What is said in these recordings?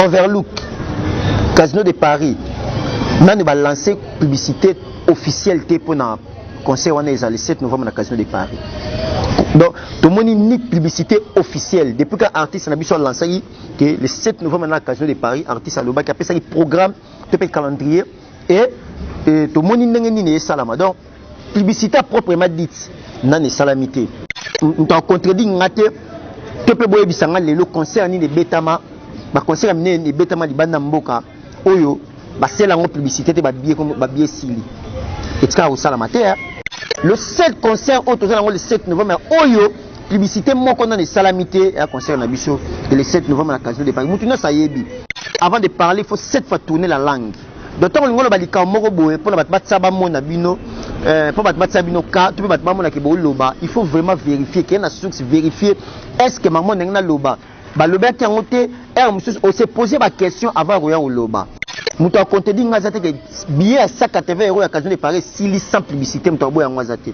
Overlook, Casino de Paris, nous avons lancé publicité officielle pour le concert le 7 novembre à Casino de Paris. Donc, tout le monde a une publicité officielle. Depuis qu'un artiste a lancé que le 7 novembre à Casino de Paris, artiste a appelé ça programme, tout le calendrier, et tout le monde a une salama. Donc, publicité proprement dite, non salamité. Nous avons contredit tout le monde le concert ni les bétama, le concert ni les bétama di banda mboka, oyo, c'est la publicité de billet sili. Et tu as au salamateur. Le 7 concert le 7 novembre, oyo, publicité mon qu'on a les salamité à concert Nabiso et le 7 novembre à la Casino de Paris. Moutouna ça y est. Avant de parler, il faut 7 fois tourner la langue. D'autant qu'on a dit qu'on pour battre ça mon abino, pour battre ça bino ka, tu peux battre mon akebo loba. Il faut vraiment vérifier qu'il y a une source vérifier est-ce que maman n'a loba. Bah loba qui a monté, on s'est posé la question avant de regarder loba. Nous avons compté que billet à 180 € à Casino de Paris, si sans publicité, nous avons dit.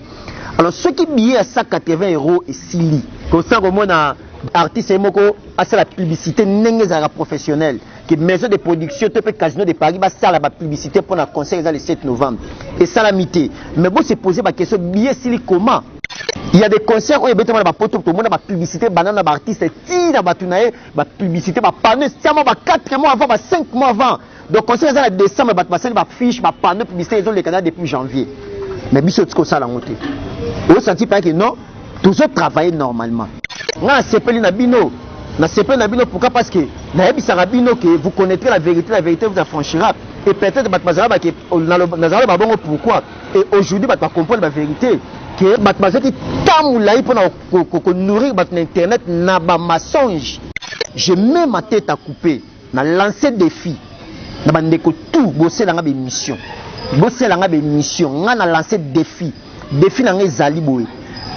Alors, ceux qui billet à 180 € et si comme ça, comme on a artiste et moko, à la publicité, n'est pas professionnelle. Que maison de production, tu peux Casino de Paris, ça la publicité pour le concert le 7 novembre. Et ça la mité. Mais bon, c'est posé la question, billet si comment? Il y a des concerts où il y a des publicité, banane artiste, la publicité, panneau, 4 mois avant, 5 mois avant. Donc, concert en décembre, il fiche, panneau, publicité, ils ont les Canada depuis janvier. Mais bisous, c'est ça la montée. Vous sentez pas que non, toujours travailler normalement. Là, c'est pas l'inabino. Pourquoi? Parce que vous connaîtrez la vérité vous affranchira. Et peut-être que pourquoi. Et aujourd'hui, vous comprendre la vérité. Que mademoiselle tamoulaï pour nourrir internet n'a pas mensonge. Je mets ma tête à couper. Na lancé défi. Na bandeko tout bosser la mission. Bosser la mission. Na lancé défi. Défi na ngezali boy.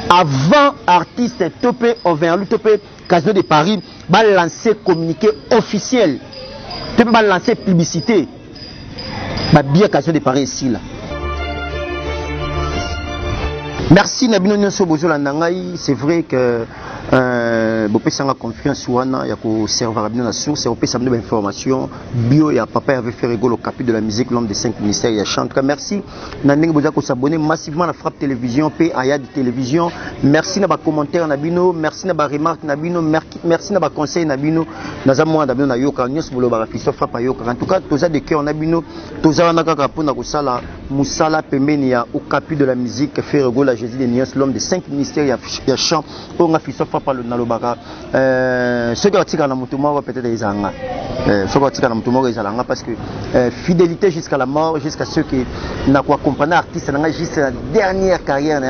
Avant artiste topé Overlook topé Casino de Paris, va lancer communiqué officiel. Tu peux lancer publicité. Bah bien Casino de Paris ici là. Merci Nabino Nyonso Bozola Nangai, c'est vrai que bopé sanga confiance wana ya ko servir bien la source, bopé ça me information bio ya papa avait fait rigoler au capitre de la musique l'homme des 5 ministères ya chante. Merci Nandeng Boza ko s'abonner massivement à la Frappe Télévision P Ayad Télévision. Merci na ba commentaire Nabino, merci na ba remarque Nabino, merci na ba conseil Nabino. Naza moi Nabino na yoka nyos bolo ba fiso Frappe yoka. En tout cas, toza de cœur Nabino, toza na kaka pona ko sala musala pembeni ya au capitre de la musique fait rigoler Jésus de Nios l'homme des 5 ministères ya chant. On a fiso Frappe le nalobaka. Ceux qui ont tiré dans mon peut-être des angas. Ceux qui ont tiré dans mon ils parce que fidélité jusqu'à la mort, jusqu'à ceux qui n'ont pas compris artiste, jusqu'à la dernière carrière,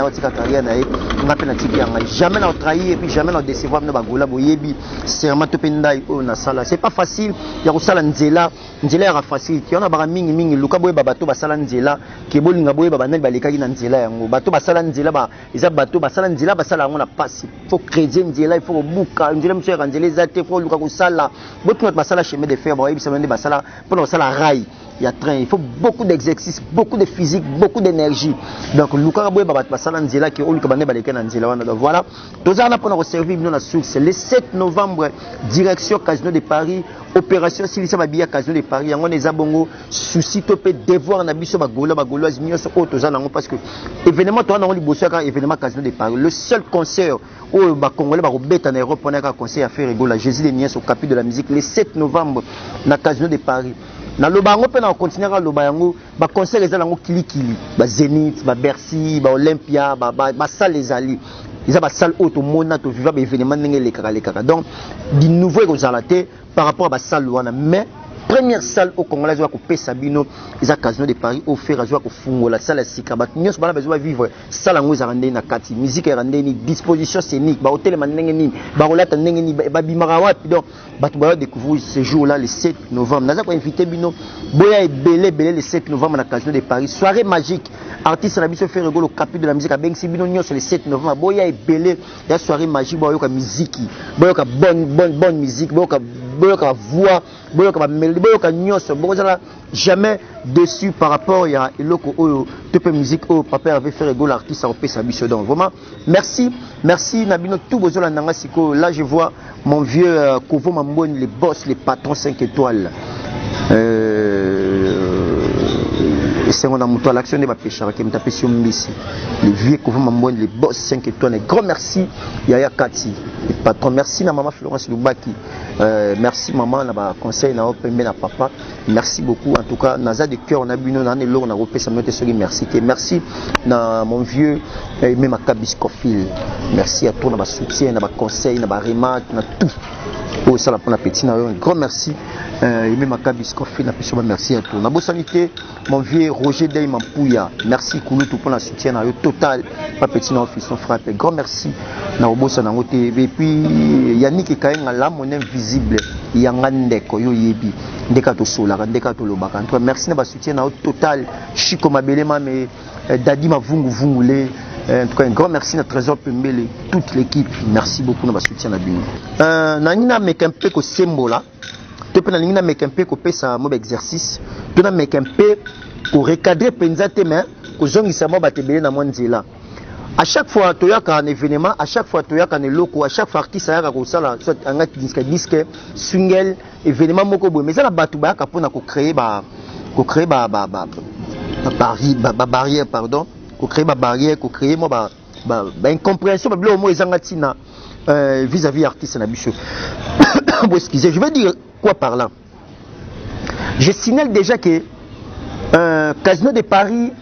jamais n'a trahi et puis jamais n'a décevoir nos bagoula boyebi. C'est un topendai au nasala. C'est pas facile. Il y a aussi la nzela, nzela est facile. Il y en a bara mingi mingi. Luka boye babato basala nzela. Keboli ngaboye babanel baleka na nzela yango. Bato basala nzela ba. Isa bato basala nzela basala yango na passe. Faut créer nzela, il faut bouka. Nzela monsieur nzela zate, il faut luka kusala. Beaucoup notre basala chemin de fer, boye bisa mende basala pour nous basala rail. Il y a train, il faut beaucoup d'exercice, beaucoup de physique, beaucoup d'énergie. Donc, Luka Boy Babat Basala Nzela qui est au Lukabane Baleka Nzela. Donc voilà, tout ça, on a pour servir dans la source. Le 7 novembre, direction Casino de Paris, opération Silissa Babia Casino de Paris. On est à Bongo, souci topé, devoir Nabiso Bagola, Bagoloise, Mios, Autoza, parce que événement, toi, on a bossé à événement Casino de Paris. Le seul concert où les Congolais vont bête en Europe, on a un concert à faire rigoler. Jésus de Niès au capitre de la musique. Le 7 novembre, na Casino de Paris. Na lobango pe na continuer à lobango ba concert les alango kili ba Zénith ba Bercy ba Olympia ba salle les ali ils a ba salle auto mona to vivre ba événement ngé les kaka donc du nouveau ko par rapport à ba salle wana mais première salle au Congo, la Sabino, ils ont Casino de Paris, offert à jouer au Fungo, la salle à Sikabat. Nous avons besoin de vivre. Salle à nous rendre na kati, musique à rendre ni disposition scénique, ba hôtel manengeni, ba rolata nengeni, ba bimarawa. Donc, ba tu vas découvrir ce jour-là le 7 novembre. Nous avons invité Bino, Boya et Belé le 7 novembre à Casino de Paris. Soirée magique. Artiste à la mission fait rigolo au capitre de la musique à Bengsi Bino Nyos le 7 novembre. Boya et Belé, la soirée magique, boya ka musique, boya ka bonne musique, boya ka boyoka voix, boyoka mélodie, boyoka nyos, boyoka jamais déçu par rapport à eloko oyo toute musique oyo papa avait fait rigoler l'artiste en paix sa biso donc vraiment merci Nabino tout bozola nanga siko là je vois mon vieux Kovo Mamboni les boss les patrons 5 étoiles c'est mon amour à l'action de ma pêcheur qui me tapé sur Mbisi les vieux Kovo Mamboni les boss 5 étoiles un grand merci Yaya Kati les patrons merci na maman Florence Lubaki merci maman na ba conseil na opembe na papa merci beaucoup en tout cas naza de cœur on a bu na lelo na repé ça me merci merci na mon vieux même Kabiscofil merci à toi na ba soutien na ba conseil na ba remarque na tout oh ça la pour la petite un grand merci même Kabiscofil na pêche merci à toi na bo sanité mon vieux Roger Dey Mampouya merci Kouloutou pour la soutien na total pas petit na office son frère grand merci na obosa na ngote et puis Yannick Kaenga là mon invisible yanga ndeko yo yebi ndeka to sola ndeka to lobaka en tout cas merci na ba soutien na total Chico Mabelema mais Dadi Mavungu Vungule en tout cas un grand merci na Trésor Pembele toute l'équipe merci beaucoup na ba soutien na bino na nina mekempe ko sembola to pe na nina mekempe ko pesa mo exercice to na mekempe ko recadrer penzate mais ko zongisa mo batebele na monzela. À chaque fois tu as un événement, à chaque fois tu as un loco, à chaque fois artiste a soit un disque, single, événement moko boy. Mais ça la batuba kapona ko créer barrière pardon, ko créer barrière, ko créer moi incompréhension blo mo ezangatina vis-à-vis artiste na bicho. Bon excusez, je vais dire quoi par là. Je signale déjà que Casino de Paris,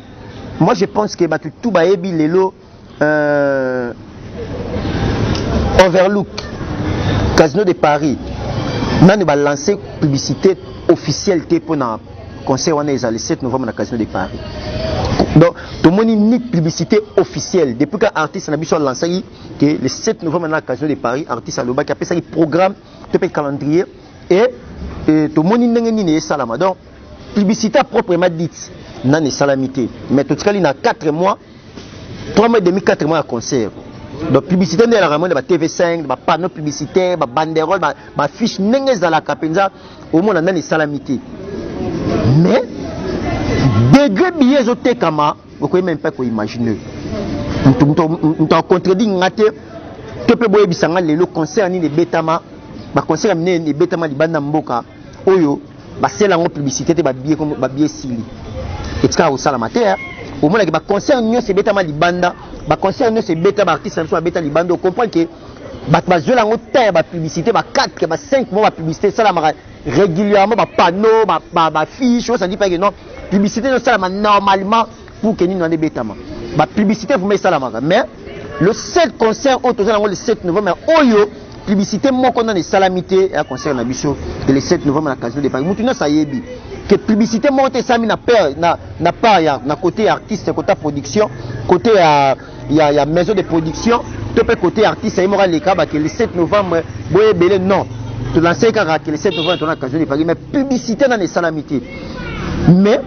moi je pense que batu tout ba ebi lelo Overlook Casino de Paris nani va lancer publicité officielle pour le concert on est le 7 novembre à Casino de Paris donc tout le monde une publicité officielle depuis qu'un artiste n'a pas lancé que le 7 novembre à Casino de Paris artiste a le bac a fait un programme tout le calendrier et tout le monde n'est pas salama donc publicité proprement dite nani salamité mais tout cas il y a 4 mois 3 mois et demi, 4 mois à concert. Donc, publicité, il y a la TV5, des panneaux publicitaires, des banderoles, des fiches, des à la capenza, au moins, on a des salamités. Mais, degré billets au Tekama, vous ne pouvez même pas imaginer. Nous avons contredit, tu peux boire le concert ni les bétama, le concert ni les bétama, les bandamboka, oyo, c'est la publicité, des billets sili. Et ça, au salamateur. Au moins, les concerts c'est bêtement libanda, les concerts c'est bêtement artiste, c'est bêtement libanda. On comprend que les gens ont la publicité, 4, 5 mois de publicité, ça régulièrement, panneaux, fiches, ça dit pas que non, publicité, ça normalement pour que nous n'en ayons bêtement. La publicité, vous mettez ça là, mais le 7 concert, le 7 novembre, oyo, publicité, moi, qu'on a des salamités, un concert na bicho, le 7 novembre à la Casino de Paris. Maintenant, ça y est, que publicité monte ça na peur na pas na côté artiste côté production côté il y a maison de production tout peut côté artiste il moral les cas que le 7 novembre boye belé non tu lancer que le 7 novembre on a Casino de Paris mais publicité dans les salamités mais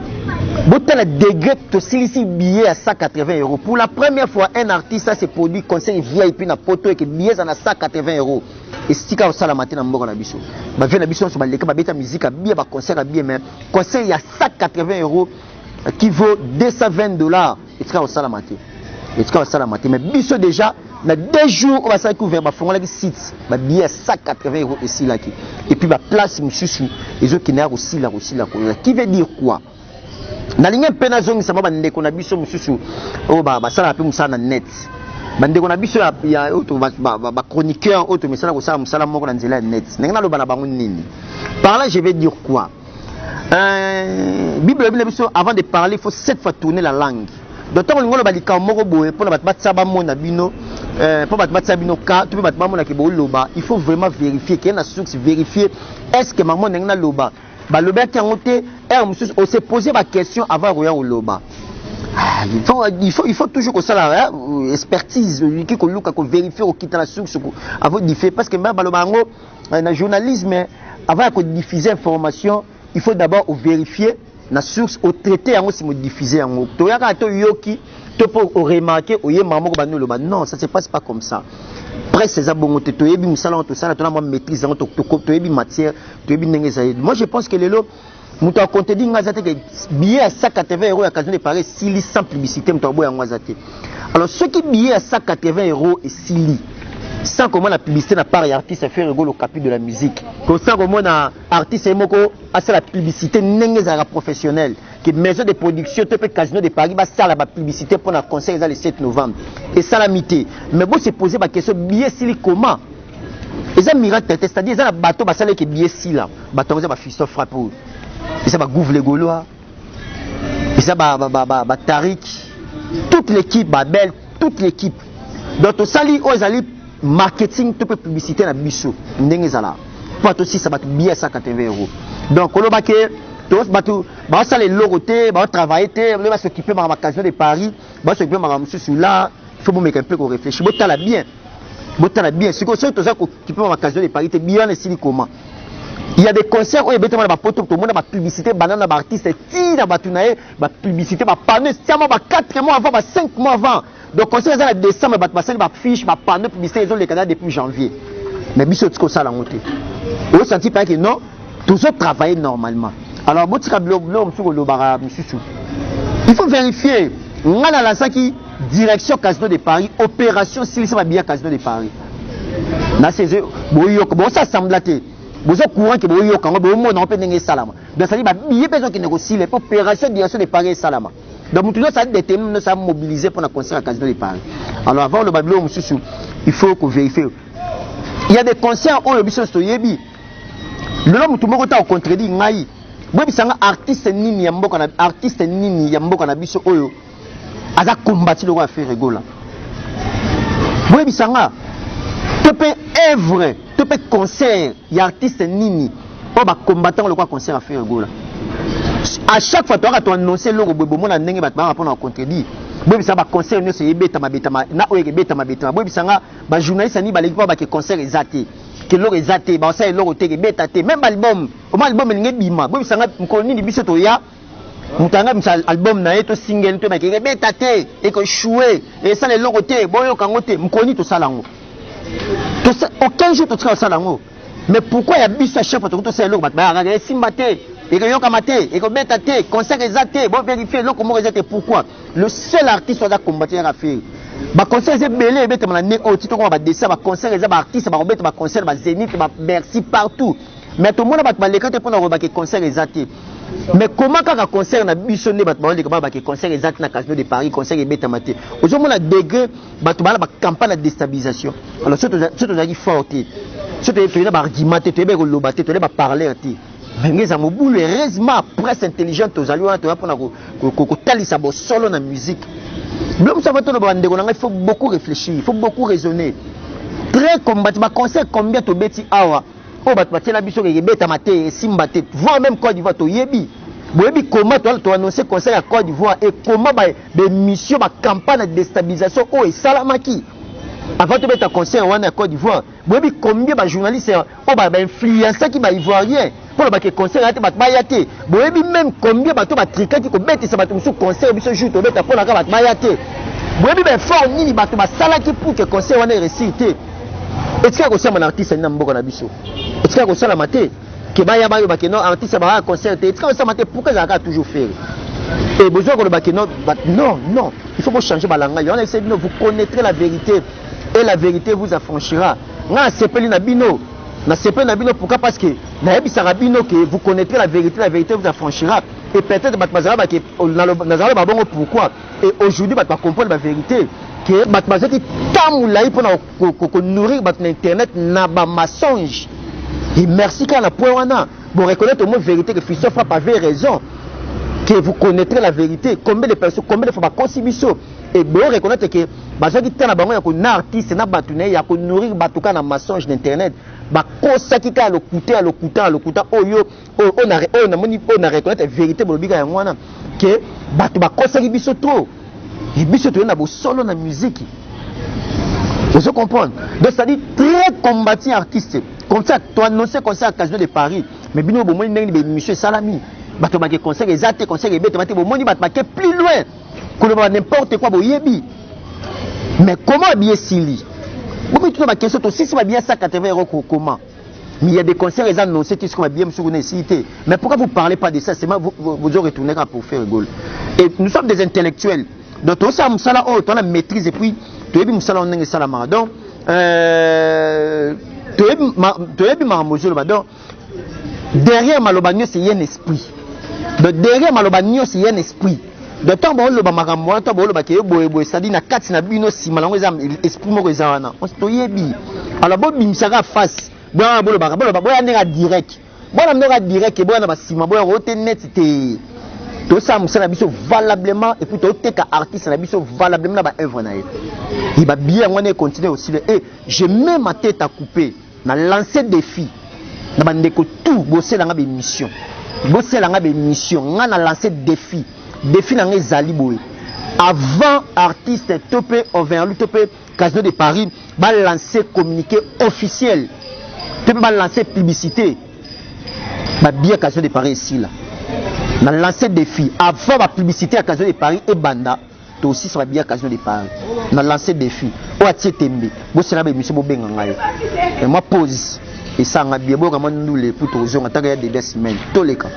botte le degré de celui-ci billet à 180 € pour la première fois un artiste ça se produit conseil VIP na poto et que billet à 180 €. Et si quand ça la matin na mboko na biso ba vient na biso sur ba leka ba beta musique bien ba concert à bien mais concert il y a 180 € qui vaut 220 $. Et quand ça la matin et quand ça la matin mais biso déjà na 2 jours on va ça couvert ba fongola ki site ba billet 180 € ici là qui et puis ba place mususu les autres qui n'a aussi là qui veut dire quoi na ligne pena zongi sama ba ndeko na biso mususu o ba sala pe musana net bandeko na biso ya auto ba chroniqueur auto mesala ko sala musala moko na nzela net nenga na loba na bango nini par là je vais dire quoi Bible biso avant de parler il faut 7 fois tourner la langue donc tant ngolo ba lika moko boye pour na batsa ba mona bino pour batsa bino ka tu peux batma mona ke bo loba il faut vraiment vérifier qu'il y a une source vérifier est-ce que maman nenga na loba ba loba ki ngote on se poser la question avant roya au loba. Il faut toujours que ça expertise qui qu'on vérifie au quitter la source avant de faire parce que même dans le journalisme avant de diffuser information il faut d'abord vérifier na source au traité yango si mo diffuser yango to yaka to yoki to pour remarquer oye maman ko banolo ba non ça se passe pas comme ça presse ça bongo to yebi musala to sala to na moi maîtrise yango to yebi matière to yebi ndenge ça moi je pense que lelo muto a compté dit ngazate que billet à 180 € à Casino de Paris sili sans publicité muto boya ngazate alors ceux qui billet à 180 € et sili sans comment la publicité n'a pas artiste fait rigolo au capital de la musique comme ça comment na artiste moko a la publicité ndenge za professionnel que maison de production te peut Casino de Paris va ça la publicité pour un concert le 7 novembre et ça la mité mais bon se poser la question billet sili comment et ça miracle c'est-à-dire ça la bateau ba ça que billet sili là bateau ça ba fisto frappe et ça va gouver les Gaulois et ça va Tariq toute l'équipe Babel toute l'équipe donc tout ça li aux ali marketing tout publicité na biso ndenge zala pas aussi ça va bien 180 €. Donc on va que tous batu ba ça les loroté ba travailler té va s'occuper par Casino de Paris va s'occuper par monsieur sur là il faut mettre un peu qu'on réfléchisse botala bien ce que c'est tout ça qui peut par Casino de Paris té bien les sili comment il y a des concerts où il y a des poto tout le monde a publicité banana ba artiste ti na batunae ba publicité ba panneau siamo ba 4 mois avant ba 5 mois avant. Donc concert ça en décembre ba passer ba fiche ba panneau publicité ils ont les Canada depuis janvier. Mais biso tiko ça la monter. Au senti pas que non, toujours travailler normalement. Alors botika blog msuko lobara msusu. Il faut vérifier ngana la saki direction Casino de Paris opération si ça va bien Casino de Paris. Na c'est bon ça semble laté. Vous êtes courant que vous avez un monde en plein salama. Donc ça dit bah il y a besoin qu'il négocie les opérations de direction de Paris salama. Donc tout ça détermine ça mobiliser pour la concert à Casino de Paris. Alors avant le babylone monsieur il faut que vérifier. Il y a des concerts où le biso stoyebi. Le nom tout le monde a contredit ngai. Moi bisanga artiste nini ya mboka na biso oyo. Aza combattre le roi faire rigola. Moi bisanga tu peux œuvre tu peux concert il y a artiste nini on va combattre le quoi concert à faire rigola. À chaque fois tu as annoncé le bobo mona ndenge bat ba pour na contredire. Moi bisanga concert ne c'est beta na oye beta mabeta. Moi bisanga ba journaliste ni ba l'équipe ba que concert exacté. Que l'or exacté ba ça l'or te beta te même album au moins album ninge bima. Moi bisanga mkoni ni biso to ya mutanga misal album na eto single to ba que beta te et que jouer et ça les l'or te boyo kangote mkoni to salango. Aucun jour tu seras au salon. Mais pourquoi il y a bis à chaque fois que tu sais l'eau, regarde Simbate, et que Yokamate, et que Betate, concert exacté, bon vérifier l'eau comment exacté pourquoi. Le seul artiste qui a combattu à faire. Bah concert c'est belé, bête ma néo, tu te vois dessin, bah concert les artistes, bah bête bah concert, bah Zénith, bah Bercy partout. Mais tout le monde va les quand pour le concert exacté. Mais comment quand un concert na bisonné bah les comment bah concert exact na Casino de Paris, concert et bête maté. Aujourd'hui on a degré bah tout bah campagne de déstabilisation. Alors surtout dit forte. Surtout tu as argumenté, tu as lobaté, tu as parler ti. Mais les amours heureusement presse intelligente aux alliés tu vas pour talisa bo solo na musique. Blum ça va tout le bande il faut beaucoup réfléchir, il faut beaucoup raisonner. Très combattre bah concert combien to beti awa. Oh bah tu la biso ke beta maté Simbate voire même Côte d'Ivoire to yebi. Boyebi comment tu annoncer concert à Côte d'Ivoire et comment des missions ba campagne de déstabilisation oh et salamaki. Avant de mettre un concert en Côte d'Ivoire, boyebi combien ba journalistes oh ba influenceurs qui ba ivoirien pour le concert à ba yate. Boyebi même combien ba to ba trika qui ko beta ça ba to concert biso jour to beta pour la ba yate. Boyebi ben fort nini ba to ba salaki pour que concert on récité. Est-ce qu'il y a aussi un artiste qui na biso? Est-ce qu'il y a aussi la maté que baya bayo ba que non artiste ba concert est-ce qu'il y a aussi maté pourquoi ça a toujours faire? Et besoin que le ba que non il faut changer balanga. On essaie de vous connaîtrez la vérité et la vérité vous affranchira. Na sepeli na bino pourquoi parce que na ebisa rabino que vous connaîtrez la vérité vous affranchira et peut-être batmazara que nazara ba bongo pourquoi et aujourd'hui ba comprendre la vérité que batmazara qui tamulai pour nourrir bat internet na ba mensonge. Et merci quand la point wana bon reconnaître au moins vérité que Fiston Frappe avait raison que vous connaîtrez la vérité combien de personnes combien de fois ba consibiso et bon reconnaître que bazaki tana bango ya ko na artiste na batune ya ko nourrir batuka na mensonge d'internet ba kosaki ka lokuta oyo on a reconnaître vérité bolobika ya ngwana que batu ba kosaki biso trop et biso to na bo solo na musique. Vous comprenez? Donc ça dit très combattant artiste. Comme ça, tu annonces comme ça à Casino de Paris. Mais bino bo moi ndenge be monsieur Salami. bato ba conseil exact conseil bête mati bo moni bato ba plus loin que ba n'importe quoi bo yebi mais comment bien sili bon mais tout ba question aussi si ba bien 180 € comment mais il y a des conseils les annoncés qui sont bien sur une cité mais pourquoi vous parlez pas de ça c'est vous retourner pour faire rigole et nous sommes des intellectuels donc tout ça musala oh tu as la maîtrise et puis tu es bien musala on est salama donc tu es bien marmozolo donc derrière Malobanio c'est un esprit. Donc derrière Malobanio c'est un esprit. De temps bon le bamakamwa temps bon le baké boye c'est-à-dire na kati na bino si malango esprit moko ezana. On se toyebi. Alors bon bimsaka face. Bon le baka boya ndeka direct. Bon na ndeka direct et bon na basima boya rote net te. To ça musala biso valablement et puis to teka artiste na biso valablement na ba œuvre na ye. Il va bien on continuer aussi et j'ai même ma tête à couper na lancer défi. Na bandeko tout bosser la ngabe mission nga na lancer défi na ngezali boy avant artiste topé overlu topé Casino de Paris ba lancer communiqué officiel topé ba lancer publicité ba bien Casino de Paris ici là na lancer défi avant la publicité à Casino de Paris et banda to aussi ça va bien Casino de Paris na lancer défi o atie tembe bosser la mission bo benga ngayo et moi pose et ça a bien beau comme nous les pour tous on attaque des semaines tous les cas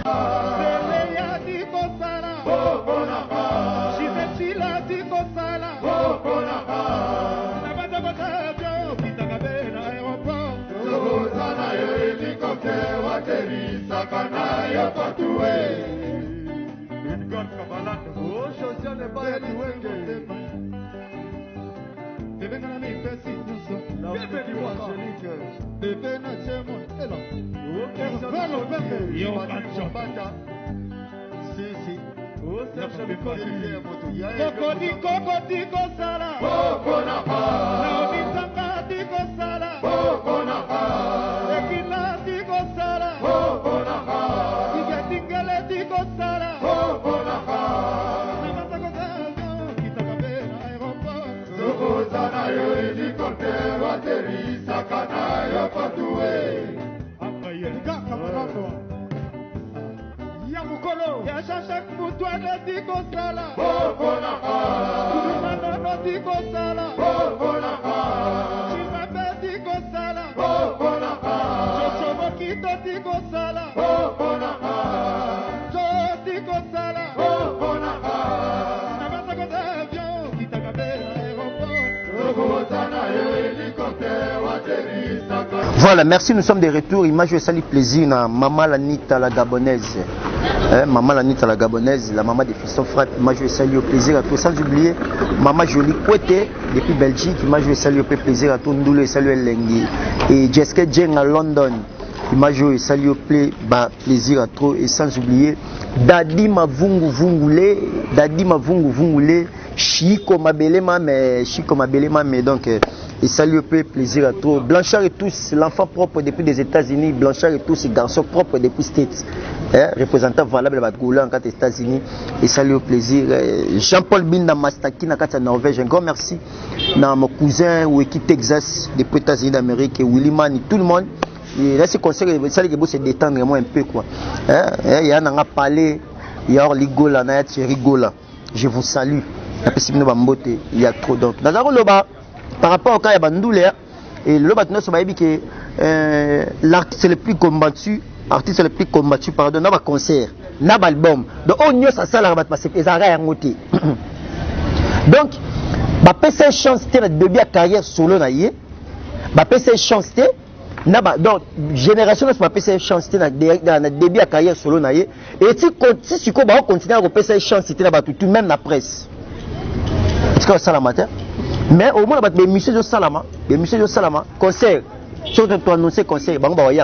Voilà, merci, nous sommes de retour. Image je salue plaisir na maman Lanita la gabonaise. Maman Lanita la gabonaise, la maman des fils frères. Image je salue au plaisir à tous. Sans oublier maman Jolie Kouete depuis Belgique. Image je salue au plaisir à tous. Ndoulou et salut Lengi. Et Jessica Jeng à London. Image je salue au plaisir à tous. Et sans oublier Dadi Mavungu Vungule. Dadi Mavungu Vungule. Chico Mabelema mais donc et salut peu plaisir à tous. Blanchard et tous, l'enfant propre depuis les États-Unis, Blanchard et tous, garçon propre depuis States, représentant valable de Goula en cas des États-Unis. Et salut au plaisir. Jean-Paul Binda Mastaki en cas de Norvège, un grand merci. Dans mon cousin ou équipe Texas depuis les États-Unis d'Amérique, Willy Man, tout le monde. Et là c'est conseil ça les se détendre moi un peu quoi. Il y en a parlé, il y a Ligola, Rigola. Je vous salue. Il y a trop donc. Par rapport au cas de Bandoulé, et le bâtiment se dit que l'artiste le plus combattu, pardon, n'a pas concert, n'a pas album. Donc on y a ça là, parce que ça a ngoté. Donc, bah PC chance de début à carrière solo naïe, bah PC chance n'a pas donc génération de PC chance dans début à carrière solo naïe, et si tu continues à PC chance là bas tout même la presse. Est-ce que ça la matin? Mais au moins, les musiciens de Salama, concert, surtout tu annonces concert,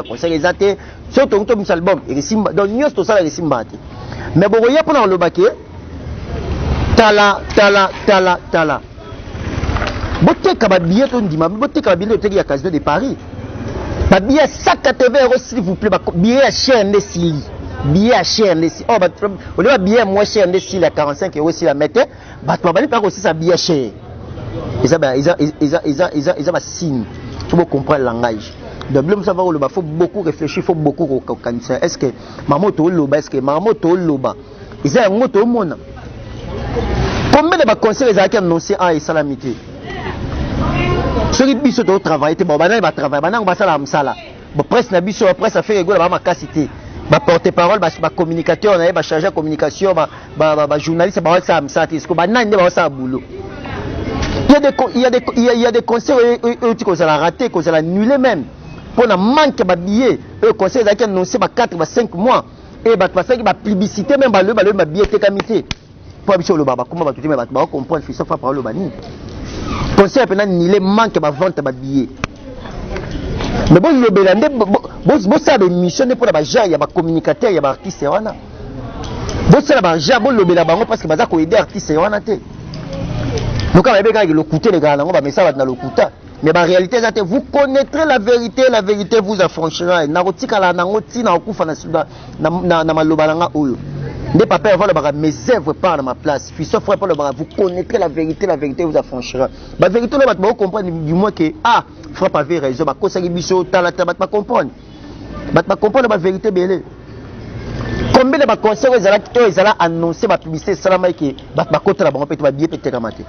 concert exact, surtout tu as album, donc nous tout ça les simbati. Mais bon, il y a pour le baquet, tala. Botte kababiye ton dima, botte kababiye tu es à Casino de Paris. Babiye 180 € s'il vous plaît, billet à cher ndesi. Billet à cher ndesi. Oh, on doit billet moins cher ndesi à 45 € si la mettait, bah tu vas pas aussi ça billet cher. Ils ont signe. Tu peux comprendre le langage. Donc, il faut beaucoup réfléchir, il faut beaucoup organiser. Est-ce que maman Toloba, est-ce que maman Toloba, ils ont un mot au monde. Combien de conseils les annoncé à Islamité? Ceux qui sont au travail, ils vont travailler, ils vont faire ça. Bon, presse na biso, presse a fait rigolo, ba makasité. Ba porte-parole, ba communicateur, ba chargé de communication, ba journaliste, ba ça ça, est-ce que ba nande ba ça boulot. Il y a des conseils qu'on a raté, qu'on a annulé même. Pour na manque ba billet, le conseil a annoncé ba 4 ba 5 mois et ba passer ba publicité même ba le billet te comité. Pour biso le baba, comment ba tout ba comprendre fi sauf par le bani. Conseil a annulé manque ba vente ba billet. Mais bon, le Belandais, bon, ça a des missions pour la baja, il y a des communicateurs, il y a des artistes, bon, ça la baja, bon, le Belandais, parce que ça a aidé artistes, donc, quand le coûté, les gars, mais ça va dans le coûté. Mais en réalité, vous connaîtrez la vérité vous affranchira. Ne pas perdre mes œuvres par dans ma place. Puis sauf vous connaîtrez la vérité vous affranchira. La vérité, vous comprenez du moins que frappe avait raison. Ma cause biso talata pas comprendre. Pas comprendre la vérité belle. Combien de conseils ils allaient annoncer ma publicité salama qui ba côté là ba peut ba billet peut-être amaté.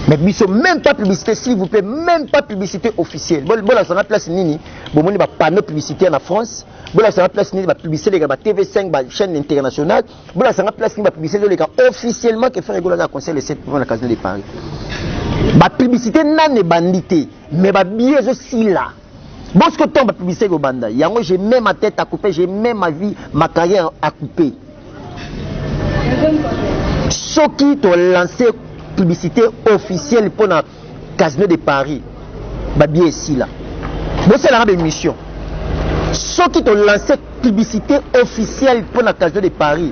Mais biso même pas publicité s'il vous plaît, même pas publicité officielle. Bon la sur la place nini, bon on ba panneau publicitaire en France. Bon la sur la place nini ba publicité les ba TV5 ba chaîne internationale. Bon la sur la place nini ba publicité les gars officiellement que faire rigoler la conseil les 7 pour la Casino de Paris. Ma publicité n'a bandité, mais ma billet aussi là. Bon, ce que tombe la publicité au banda, j'ai même ma tête à couper, j'ai même ma vie, ma carrière à couper. Ceux qui ont lancé publicité officielle pour la Casino de Paris, ma billet ici là. Bon, c'est la mission. Ceux qui ont lancé publicité officielle pour la Casino de Paris,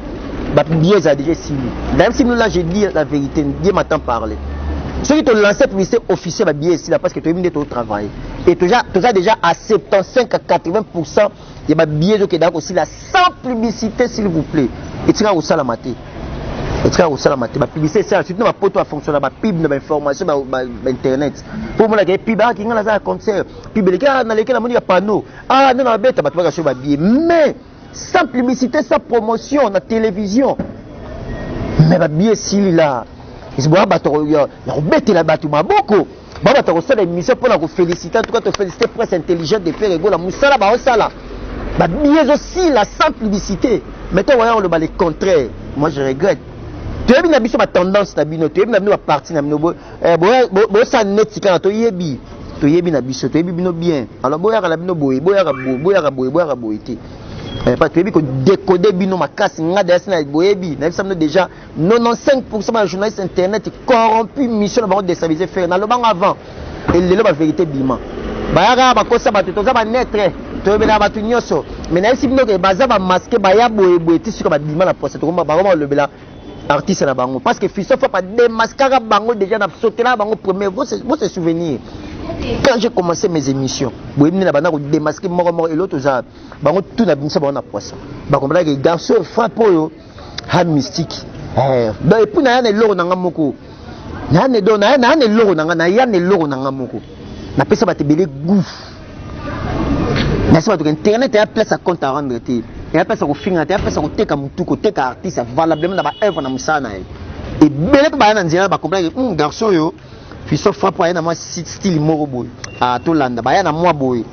ma billet a déjà signé. Même si nous là, je dis la vérité, Dieu m'attend parler. Ceux qui ont lancé publicité officielle, ma billet ici là, parce que tu es venu au travail. Et tu as déjà à 75 à 80% de ma billet qui est d'accord aussi là, sans publicité s'il vous plaît. Et tu as aussi la maté. Et tu as aussi la maté. Ma publicité, c'est surtout ma pote à fonctionner, ma pub, ma information, ma internet. Pour moi, la pub, qui est un concert, pub, les gars, dans lesquels il y a panneau. Ah, non, non, bête, tu vas acheter ma billet. Mais, sans publicité, sans promotion, la télévision. Mais ma billet, si là. Il y a beaucoup. Bah, tu as reçu l'émission pour vous féliciter. En tout cas, te féliciter presse intelligente de faire rigoler. Moussala, bah, ça bah, bien aussi la sans publicité. Maintenant, voyons le contraire. Moi, je regrette. Tu as vu la tendance, tu as vu la partie, tu as vu ça net, tu as vu bien. Alors, boya la bino boy, boya pas tu as décoder bino ma casse ngada na boyebi na ça déjà 95% des journalistes internet corrompus mission ba déstabiliser faire na lobang avant et le ba vérité bima ba ya ba kosa ba to za netre to be na ba tunyoso mais na si bino ke baza ba masquer ba ya boyeboy ti sur ba bima la poste to ba ba le bela artiste na bango parce que fiso faut pas démasquer bango déjà na sauter là bango premier vous se souvenir. Quand j'ai commencé mes émissions, je me démasqué mort et l'autre, tout n'a pas de poisson. Les garçons frappent un mystique. Et puis, il y a des lots dans le moko. Il y a des lots dans le moko. Il y a des gouffres. Internet a place à compte à rendre. Il y a place à finir, il y a place à côté artiste valablement dans l'œuvre. Et bien, il y a des garçons. Puis ça frappe à un style moroboy à tout l'ande bah na moi boy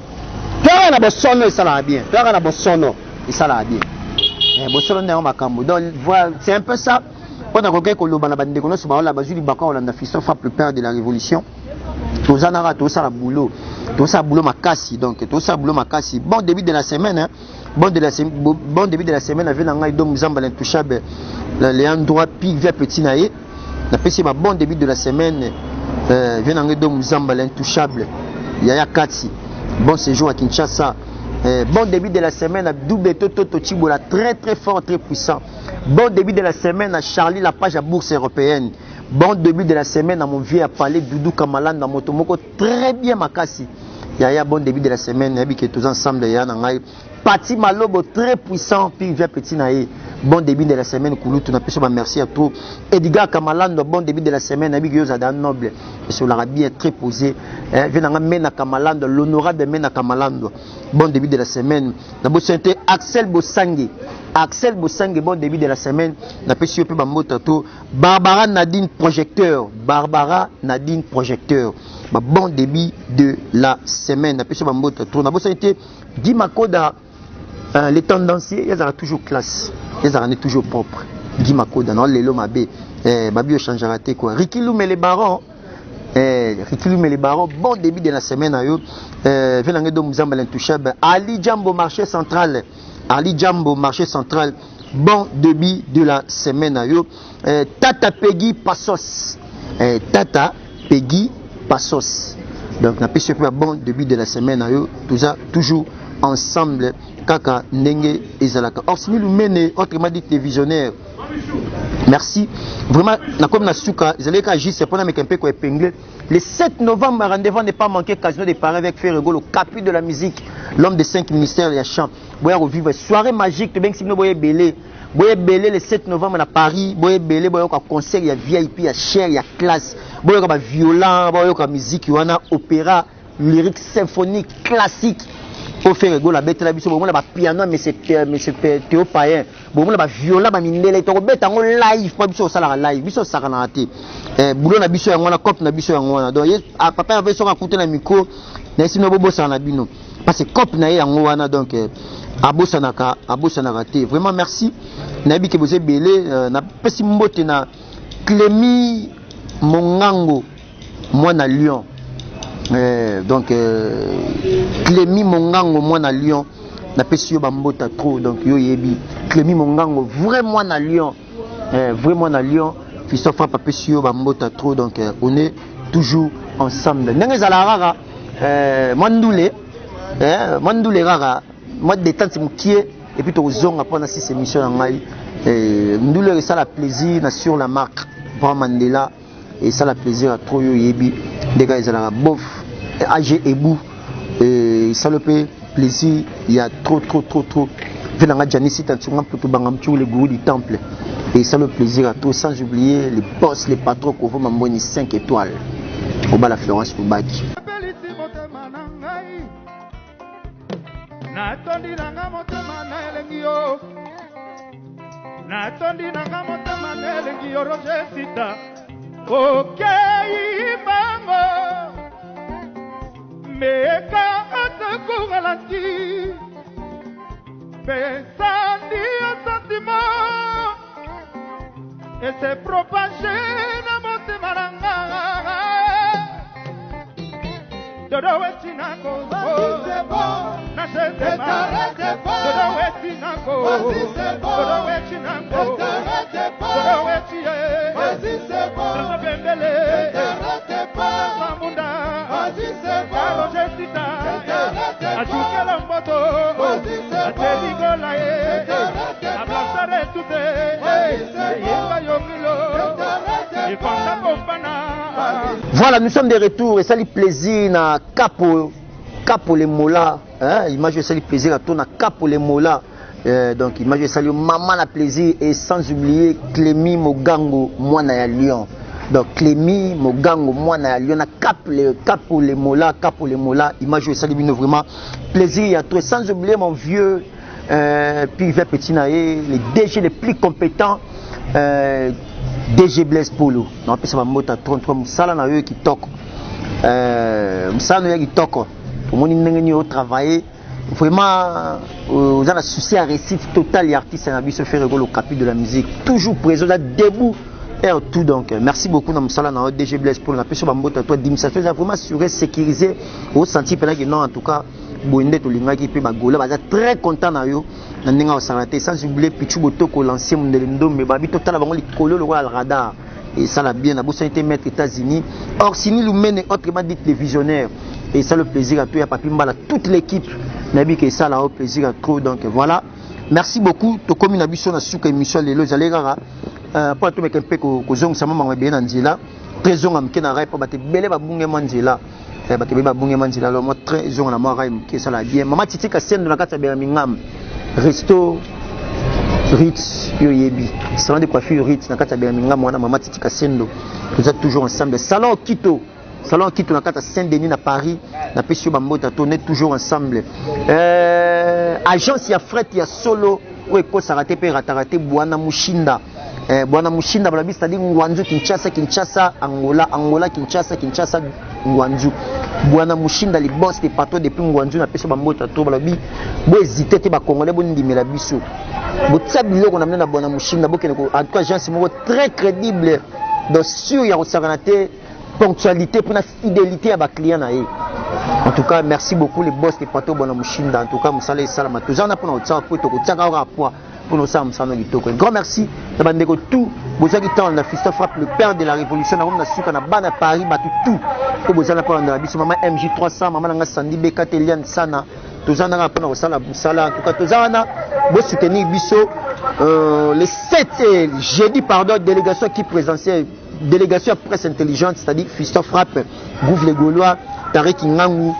tu as na bosono ça la bien tu as na bosono et ça la bien bosono na makambo donc voilà c'est un peu ça on a reconnu que le bana bande kono so ba la bazuli baka on a fiston frappe le père de la révolution tout ça na tout ça la boulot makasi donc tout ça boulot makasi bon début de la semaine hein bon début de la semaine avec ngai dom zamba l'intouchable les endroits puis vers petit naé na pesi ma bon début de la semaine vient en Edo Muzamba l'intouchable Yaya Katsi bon séjour à Kinshasa bon début de la semaine à double Toto Chibola très très fort très puissant bon début de la semaine à Charlie la page à bourse européenne bon début de la semaine à mon vieux à parler Doudou Kamalan dans Motomoko très bien Makasi Yaya bon début de la semaine et que tous ensemble Yaya Nangai Pati Malobo très puissant puis vient petit naïe bon début de la semaine Kouloutou na peso ba merci à tout Edgar Kamalando bon début de la semaine na biyo za noble sur l'Arabie est très posé venanga Mena Kamalando l'honorable Mena Kamalando bon début de la semaine na bo santé Axel Bosangi bon début de la semaine na peso pe ba mota to Barbara Nadine projecteur bon début de la semaine na peso ba mota to na bo santé Guy Makoda les tendanciers ils ont toujours classe ils ont toujours propre Guy Makoda non les lots Babi changera quoi Ricky Loum et les barons bon début de la semaine ayo venanga do Muzamba l'intouchable Ali Jambo marché central bon début de la semaine ayo Tata Peggy Passos donc na pêche bon début de la semaine ayo tout ça toujours ensemble kaka ndenge ezalaka Orsini Lumene autrement dit les visionnaires merci vraiment na comme na suka ezaleka juste pour na mekempe ko épinglé le 7 novembre rendez-vous n'est pas manqué Casino de Paris avec Ferrego le capu de la musique l'homme des 5 ministères ya chant boya revivre soirée magique te ben si boya belé le 7 novembre à Paris boya belé boya ko concert ya VIP ya cher ya classe boya ko ba violent boya ko musique wana opéra lyrique symphonique classique pour faire rigoler la bête la biso bon la piano mais c'est Théo Payen bon la violon ba mindele to bête en live pas biso ça la live biso ça na raté boulot na biso ngona cop na biso ngona donc papa avait son raconter na micro na sino bobo ça na bino parce que cop na yango wana donc abosa na raté vraiment merci na bi ke boze belé na pesi mbote na Clémy Mongango moi na Lyon donc Clémy Mongango moi na Lyon na pesi yo bambota trop donc yo yebi Clémy Mongango vraiment na Lyon Christophe Papa pesi yo bambota trop donc on est toujours ensemble ndenge za la rara Mandoulé rara moi détente mukie et puis to zonga pendant 6 émissions na ngai Ndoulé ça la plaisir na sur la marque pour Mandela et ça la plaisir à trop yo yebi des gars ils ont bof AG Ebou et ça le fait plaisir il y a trop venanga Janice Tantunga pour tout bangamchu les gourous du temple et ça le plaisir à tous sans oublier les boss les patrons qu'on veut m'embonner 5 étoiles au bas la Florence pour Baki natondi nanga motema na elengi yo Roger Sita okei bango meka atakungalaki pesandi un sentiment et se propagé na motema nanga dodo wetinako na chetema dodo wetinako dodo wetinako dodo wetie bembele Mamunda Roger Sita ajukela mboto ateligola abasare tute yemba yomilo ifanda kompana. Voilà, nous sommes de retour et ça lui plaisir na Capo les Mola hein image ça lui plaisir à tourner Capo les Mola donc image ça lui maman la plaisir et sans oublier Clémy Mogango mwana ya Lyon. Donc Clémy Mogango mwana ya Lyon na Capo les Mola image ça lui vraiment plaisir il y a tout sans oublier mon vieux puis vers petit naé les DG les plus compétents DG Blaise Polo on appelle ça mota 33 musala na yo ki toko musala yo ki toko pour mon ndenge au travailler vraiment vous avez un souci à récit total et artiste na biso faire le capi de la musique toujours présent là debout et tout donc merci beaucoup na musala na DG Blaise Polo na peso ba mota toi administration vraiment assuré sécurisé au senti pendant que non en tout cas Boende to lingaki pe bagola baza très content na yo na ndinga o sanate sans oublier Pichu Botoko l'ancien Mondele Ndombe babi total bango likolo le radar et ça l'a bien na bossa été maître États-Unis Orsini Lumene autrement dit les visionnaires et ça le plaisir à toi ya Papi Mbala toute l'équipe nabi que ça là au plaisir à trop donc voilà merci beaucoup to komi na biso na suka émission lelo zalegara pour to meke pe ko zong sama mangwe bien na nzela trésor amke na rai pa bate bele babunge manzela bato beba bunge manzila lo mo très zonga na mo rai ke ça la bien mama titi ka scène na kata be mingam resto Ritz Yoyebi, salon de coiffure Ritz, Nakata Berminga, Mwana Mama Titi Kassendo. Vous êtes toujours ensemble. Salon Quito Nakata Saint-Denis à Paris, na Pessio Bambota, on est toujours ensemble. Agence, il y a fret, il y a solo, où est-ce que ça rate, raté, Bwana Mushinda. Bwana Mushinda, c'est-à-dire Ngwanzu, Kinshasa, Angola, Kinshasa, Ngwanzu. Bwana Mushinda, les boss des patrons depuis Ngwanzu, na Pessio Bambota, Balabi, vous hésitez, les Congolais, vous n'imez la biso. Vous savez, qu'on a mené à Bwana Mushinda, en tout cas, agence très crédible. Donc, sûr, il y a une ponctualité pour la fidélité à ma client. En tout cas, merci beaucoup les boss des patrons Bwana Mushinda. En tout cas, Moussala et Salama. Tous en apprenant ça pour nous sommes un grand merci. Tout, vous avez dit la fils frappe le père de la révolution. On a su qu'on a ban à Paris, battu tout. Vous avez appris la maman MJ300, maman Sandi Beka Telian Sana. Tous en apprenant ça la Moussala. En tout cas, tous en vous soutenir Bisso. Le 7 jeudi, pardon, délégation qui présentait. Délégation à presse intelligente, c'est-à-dire Fiston Frappe, Gouv les Gaulois, Tarek Ngangou,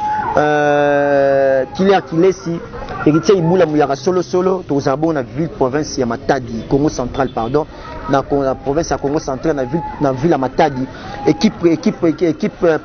Kiler Kilesi, Héritier Iboula Mouyara Solo, tous abonnés dans la ville province Yamatadi, Congo central, pardon, dans la province à Congo central, dans la ville Yamatadi, équipe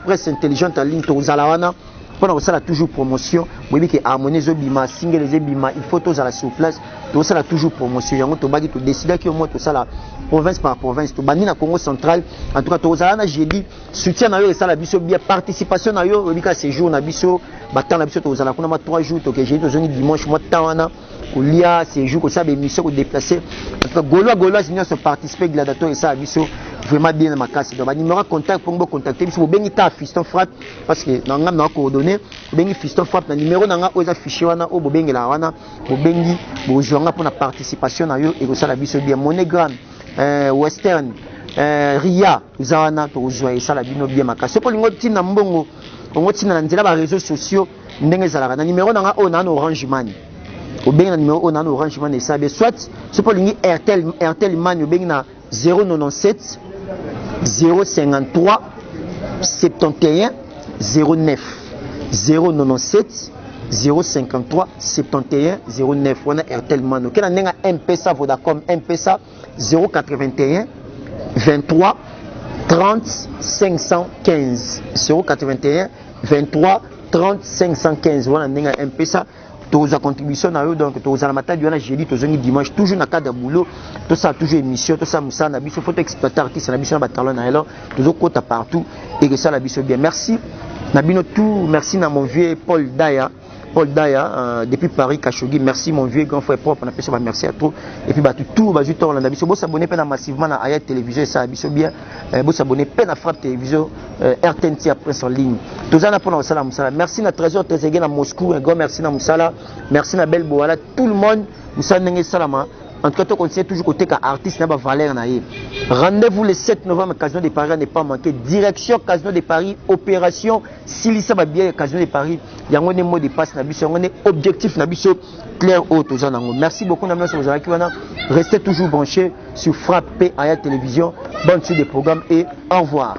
presse intelligente en ligne, tous Alawana. Pendant ça, toujours promotion. Vous voyez que harmoniser Bima, single les Bima, il faut tous à la souplesse. Tout ça, toujours promotion. Yango to bagi to décider que moi tout ça la province par province. To bani na Congo central. En tout cas, to ça na j'ai dit soutien na yo et ça la biso bien participation na yo. Vous voyez séjour na biso, battant na biso to ça la kuna ma 3 jours to que j'ai dit aujourd'hui dimanche moi tawana. Olia séjour que ça émission ko déplacer. En tout cas, Gaulois signer se participer gladiateur et ça à biso. Vraiment bien dans ma casse. Donc, numéro contact pour me contacter. Si vous avez un fiston frappe, parce que dans la coordonnée, vous avez un fiston frappe, le numéro dans la affiché, vous avez pour la participation et vous avez bien Monégram, Western, Ria, vous avez ça la bien ma casse. C'est pour le mot de Nambongo, on va dans les réseaux sociaux, le numéro dans la Orange Money. Ou bien le numéro on a Orange Money, ça soit c'est pour le Airtel Money, ou bien 097 053 71 09 097 053 71 09. On a Airtel Money. Quel est un M-Pesa Vodacom M-Pesa 081 23 30 515 081 23 30 515. Voilà un M-Pesa. Tous la contribution à eux, donc tous la matin du jeudi, tous les dimanche, toujours dans le cadre de boulot, tout ça toujours émission, tout ça moussa, na biso faut exploiter artiste, na biso na batalon na elo, toujours côté partout et que ça la biso bien. Merci, Nabino tout, merci na mon vieux Paul Daya depuis Paris Kashogi, merci mon vieux grand frère propre, on appelle ça merci à toi et puis bah tout bah du temps là biso bo s'abonner peine massivement à Aya télévision ça biso bien, bo s'abonner peine à Frappe télévision RTNT après en ligne. Tous en apprenant ça la moussa. Merci na trésor Trezeguet à Moscou, un grand merci na moussa, merci na belle Boala, tout le monde moussa n'engé salama. En tout cas, on continue toujours côté artiste n'a pas valeur na. Rendez-vous le 7 novembre Casino de Paris, n'est pas manqué. Direction Casino de Paris, opération Silissa va bien Casino de Paris. Il y a un mot de passe na biso, on est objectif na biso clair haut aux gens. Merci beaucoup na monsieur Ozaki wana. Restez toujours branchés sur Frappe Aya Télévision. Bonne suite des programmes et au revoir.